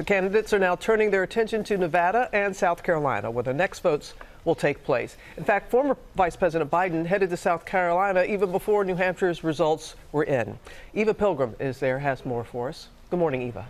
The candidates are now turning their attention to Nevada and South Carolina, where the next votes will take place. In fact, former Vice President Biden headed to South Carolina even before New Hampshire's results were in. Eva Pilgrim is there, has more for us. Good morning, Eva.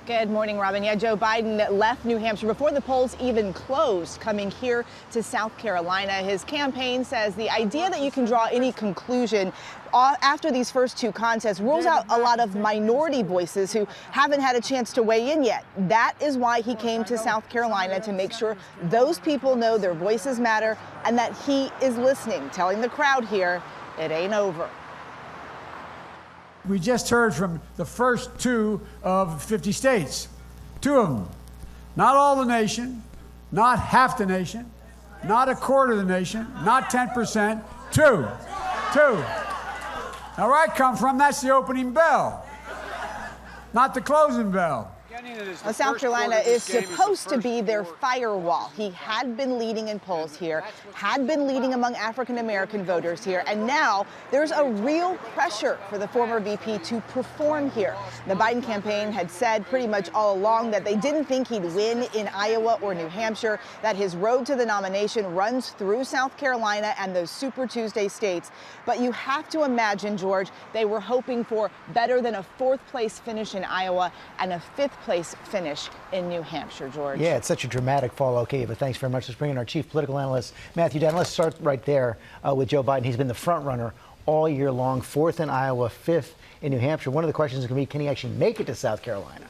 Good morning, Robin. Yeah, Joe Biden left New Hampshire before the polls even closed, coming here to South Carolina. His campaign says the idea that you can draw any conclusion after these first two contests rules out a lot of minority voices who haven't had a chance to weigh in yet. That is why he came to South Carolina, to make sure those people know their voices matter and that he is listening, telling the crowd here it ain't over. We just heard from the first two of 50 states, two of them. Not all the nation, not half the nation, not a quarter of the nation, not 10%, two. Now where I come from, that's the opening bell, not the closing bell. South Carolina is supposed to be their firewall. He had been leading in polls here, had been leading among African-American voters here, and now there's a real pressure for the former VP to perform here. The Biden campaign had said pretty much all along that they didn't think he'd win in Iowa or New Hampshire, that his road to the nomination runs through South Carolina and those Super Tuesday states. But you have to imagine, George, they were hoping for better than a fourth-place finish in Iowa and a fifth-place finish in New Hampshire, George. Yeah, it's such a dramatic fall. Okay, but thanks very much. Let's bring in our chief political analyst, Matthew Dowd. Let's start right there with Joe Biden. He's been the front runner all year long, fourth in Iowa, fifth in New Hampshire. One of the questions is going to be, can he actually make it to South Carolina?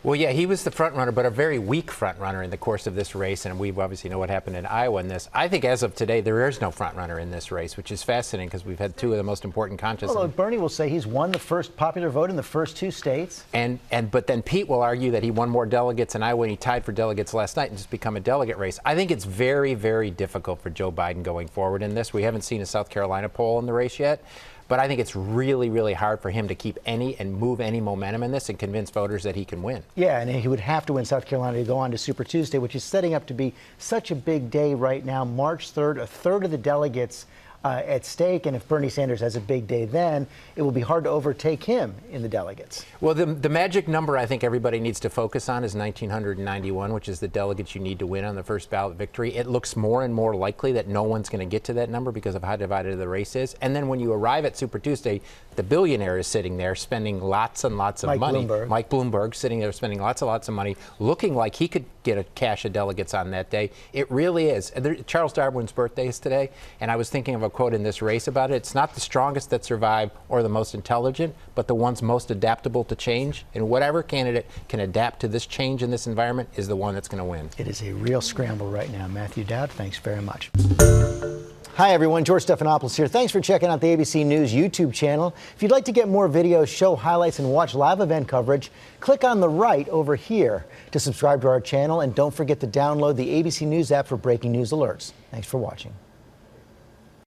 Well, yeah, he was the front runner, but a very weak front runner in the course of this race, and we obviously know what happened in Iowa in this. I think as of today, there is no front runner in this race, which is fascinating because we've had two of the most important contests. Well, Bernie will say he's won the first popular vote in the first two states. But then Pete will argue that he won more delegates in Iowa and he tied for delegates last night and just become a delegate race. I think it's very, very difficult for Joe Biden going forward in this. We haven't seen a South Carolina poll in the race yet. But I think it's really, really hard for him to keep any and move any momentum in this and convince voters that he can win. Yeah, and he would have to win South Carolina to go on to Super Tuesday, which is setting up to be such a big day right now. March 3rd, a third of the delegates at stake. And if Bernie Sanders has a big day then, it will be hard to overtake him in the delegates. Well, the magic number I think everybody needs to focus on is 1,991, which is the delegates you need to win on the first ballot victory. It looks more and more likely that no one's going to get to that number because of how divided the race is. And then when you arrive at Super Tuesday, the billionaire is sitting there spending lots and lots of money. Mike Bloomberg sitting there spending lots and lots of money, looking like he could get a cache of delegates on that day. It really is. Charles Darwin's birthday is today, and I was thinking of a quote in this race about it. It's not the strongest that survive or the most intelligent, but the ones most adaptable to change. And whatever candidate can adapt to this change in this environment is the one that's going to win. It is a real scramble right now. Matthew Dowd, thanks very much. Hi, everyone. George Stephanopoulos here. Thanks for checking out the ABC News YouTube channel. If you'd like to get more videos, show highlights, and watch live event coverage, click on the right over here to subscribe to our channel. And don't forget to download the ABC News app for breaking news alerts. Thanks for watching.